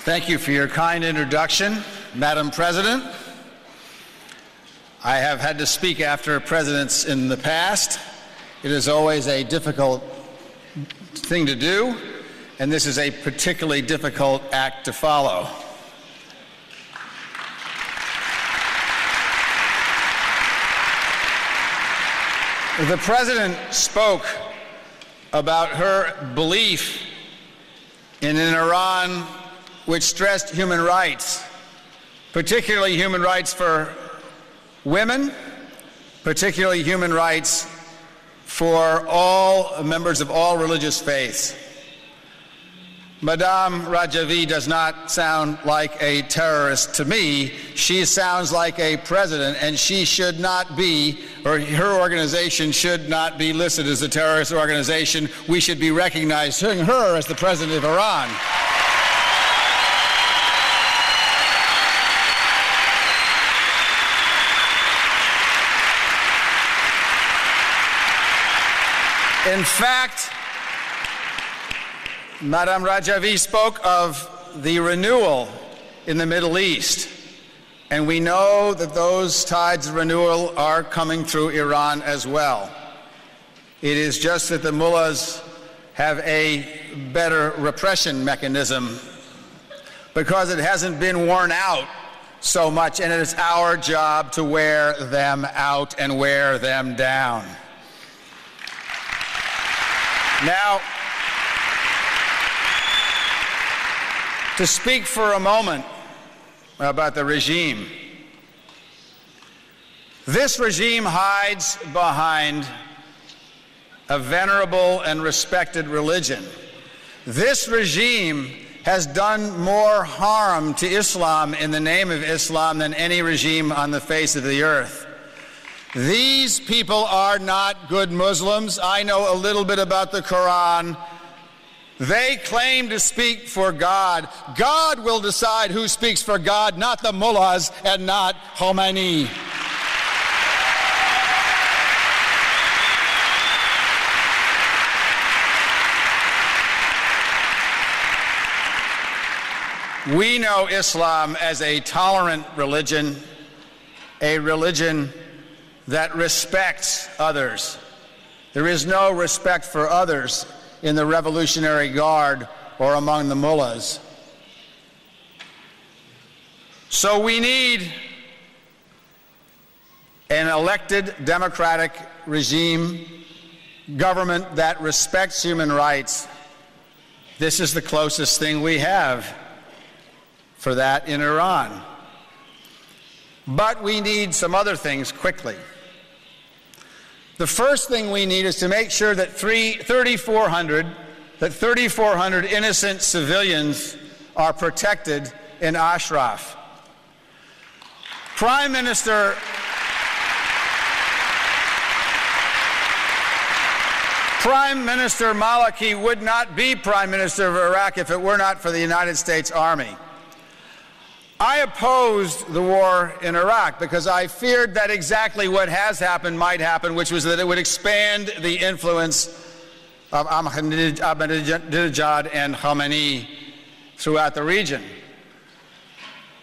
Thank you for your kind introduction, Madam President. I have had to speak after presidents in the past. It is always a difficult thing to do, and this is a particularly difficult act to follow. The President spoke about her belief in an Iran which stressed human rights, particularly human rights for women, particularly human rights for all members of all religious faiths. Madame Rajavi does not sound like a terrorist to me. She sounds like a president, and she should not be, or her organization should not be listed as a terrorist organization. We should be recognizing her as the president of Iran. In fact, Madame Rajavi spoke of the renewal in the Middle East, and we know that those tides of renewal are coming through Iran as well. It is just that the mullahs have a better repression mechanism because it hasn't been worn out so much, and it is our job to wear them out and wear them down. Now, to speak for a moment about the regime. This regime hides behind a venerable and respected religion. This regime has done more harm to Islam in the name of Islam than any regime on the face of the earth. These people are not good Muslims. I know a little bit about the Quran. They claim to speak for God. God will decide who speaks for God, not the mullahs and not Khomeini. We know Islam as a tolerant religion, a religion that respects others. There is no respect for others in the Revolutionary Guard or among the mullahs. So we need an elected democratic regime, government that respects human rights. This is the closest thing we have for that in Iran. But we need some other things quickly. The first thing we need is to make sure that 3,400 innocent civilians are protected in Ashraf. Prime Minister Maliki would not be Prime Minister of Iraq if it were not for the United States Army. I opposed the war in Iraq because I feared that exactly what has happened might happen, which was that it would expand the influence of Ahmadinejad and Khomeini throughout the region.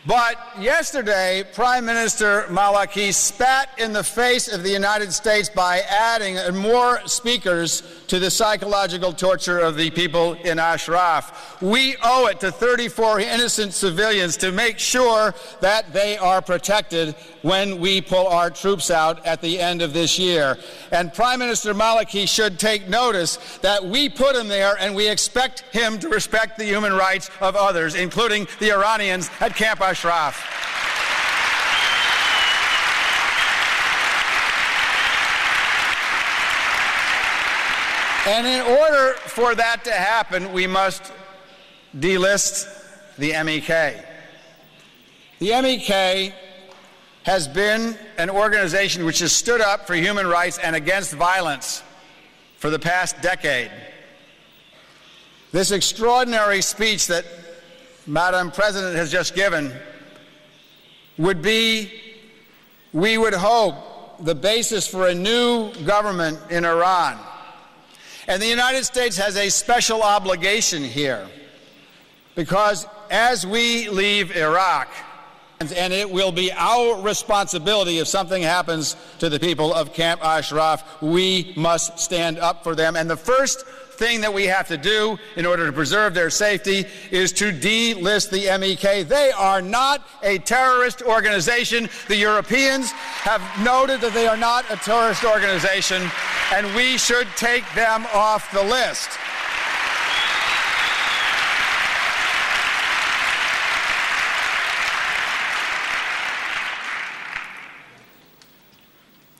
But yesterday, Prime Minister Maliki spat in the face of the United States by adding more speakers to the psychological torture of the people in Ashraf. We owe it to 34 innocent civilians to make sure that they are protected when we pull our troops out at the end of this year. And Prime Minister Maliki should take notice that we put him there and we expect him to respect the human rights of others, including the Iranians at Camp Ashraf. And in order for that to happen, we must delist the MEK. The MEK has been an organization which has stood up for human rights and against violence for the past decade. This extraordinary speech that Madam President has just given would be, we would hope, the basis for a new government in Iran. And the United States has a special obligation here because as we leave Iraq, and it will be our responsibility if something happens to the people of Camp Ashraf, we must stand up for them. And the first thing that we have to do in order to preserve their safety is to delist the MEK. They are not a terrorist organization. The Europeans have noted that they are not a terrorist organization, and we should take them off the list.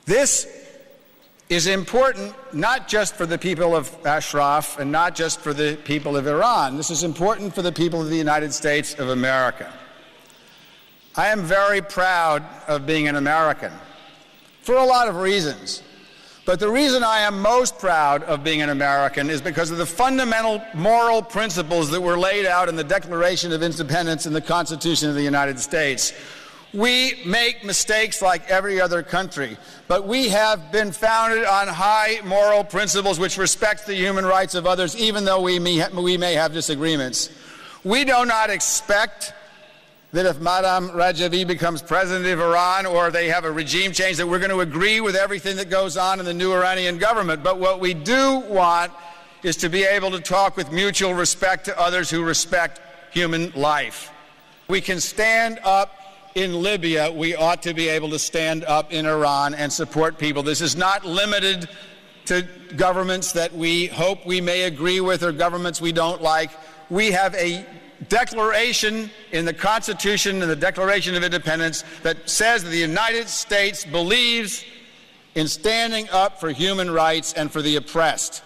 This is important not just for the people of Ashraf and not just for the people of Iran. This is important for the people of the United States of America. I am very proud of being an American for a lot of reasons. But the reason I am most proud of being an American is because of the fundamental moral principles that were laid out in the Declaration of Independence and the Constitution of the United States. We make mistakes like every other country, but we have been founded on high moral principles which respect the human rights of others, even though we may have disagreements. We do not expect that if Madame Rajavi becomes president of Iran or they have a regime change that we're going to agree with everything that goes on in the new Iranian government. But what we do want is to be able to talk with mutual respect to others who respect human life. We can stand up in Libya. We ought to be able to stand up in Iran and support people. This is not limited to governments that we hope we may agree with or governments we don't like. We have a declaration in the Constitution and the Declaration of Independence that says that the United States believes in standing up for human rights and for the oppressed.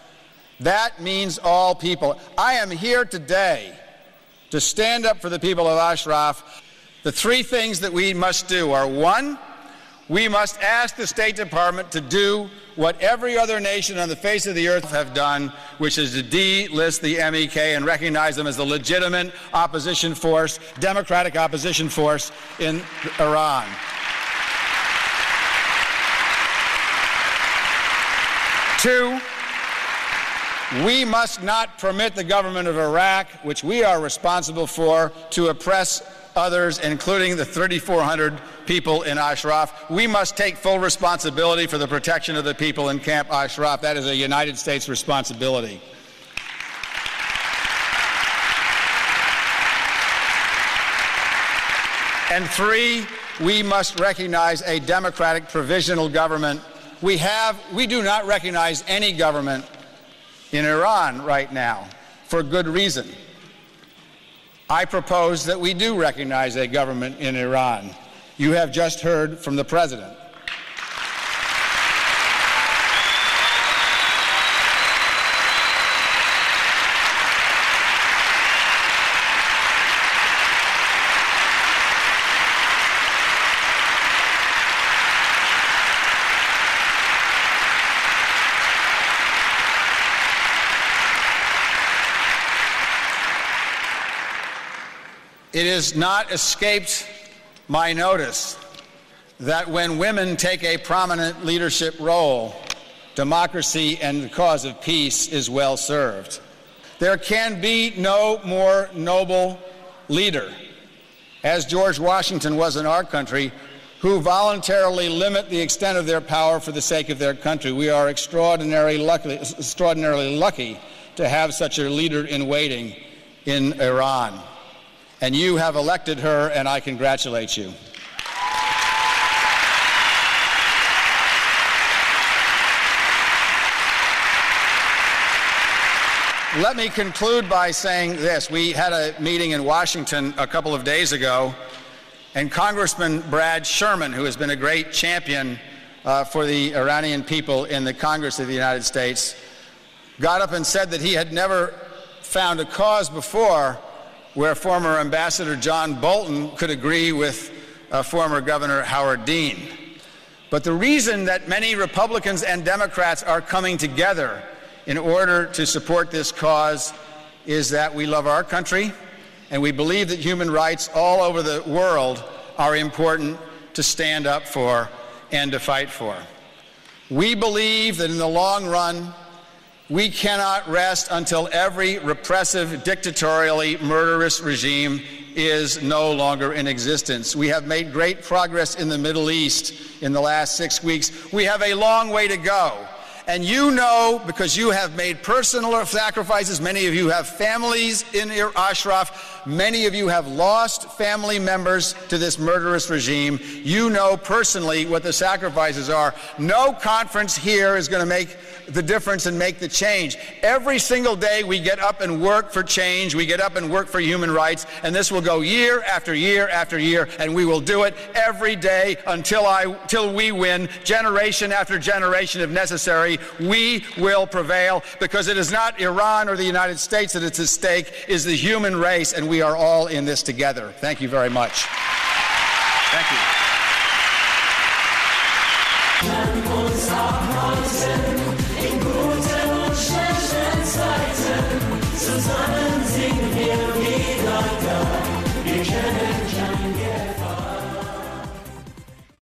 That means all people. I am here today to stand up for the people of Ashraf. The three things that we must do are: one, we must ask the State Department to do what every other nation on the face of the earth have done, which is to delist the MEK and recognize them as the legitimate opposition force, democratic opposition force in Iran. Two, we must not permit the government of Iraq, which we are responsible for, to oppress others, including the 3,400 people in Ashraf. We must take full responsibility for the protection of the people in Camp Ashraf. That is a United States responsibility. And three, we must recognize a democratic provisional government. We do not recognize any government in Iran right now, for good reason. I propose that we do recognize a government in Iran. You have just heard from the President. It has not escaped my notice that when women take a prominent leadership role, democracy and the cause of peace is well served. There can be no more noble leader, as George Washington was in our country, who voluntarily limit the extent of their power for the sake of their country. We are extraordinarily lucky to have such a leader in waiting in Iran. And you have elected her, and I congratulate you. Let me conclude by saying this. We had a meeting in Washington a couple of days ago, and Congressman Brad Sherman, who has been a great champion for the Iranian people in the Congress of the United States, got up and said that he had never found a cause before where former Ambassador John Bolton could agree with former Governor Howard Dean. But the reason that many Republicans and Democrats are coming together in order to support this cause is that we love our country and we believe that human rights all over the world are important to stand up for and to fight for. We believe that in the long run, we cannot rest until every repressive, dictatorially murderous regime is no longer in existence. We have made great progress in the Middle East in the last 6 weeks. We have a long way to go. And you know, because you have made personal sacrifices, many of you have families in Ashraf, many of you have lost family members to this murderous regime. You know personally what the sacrifices are. No conference here is going to make the difference and make the change. Every single day we get up and work for change, we get up and work for human rights, and this will go year after year after year, and we will do it every day till we win, generation after generation if necessary. We will prevail, because it is not Iran or the United States that is at stake, it is the human race, and we are all in this together. Thank you very much. Thank you. Zusammen sind wir wieder da, wir können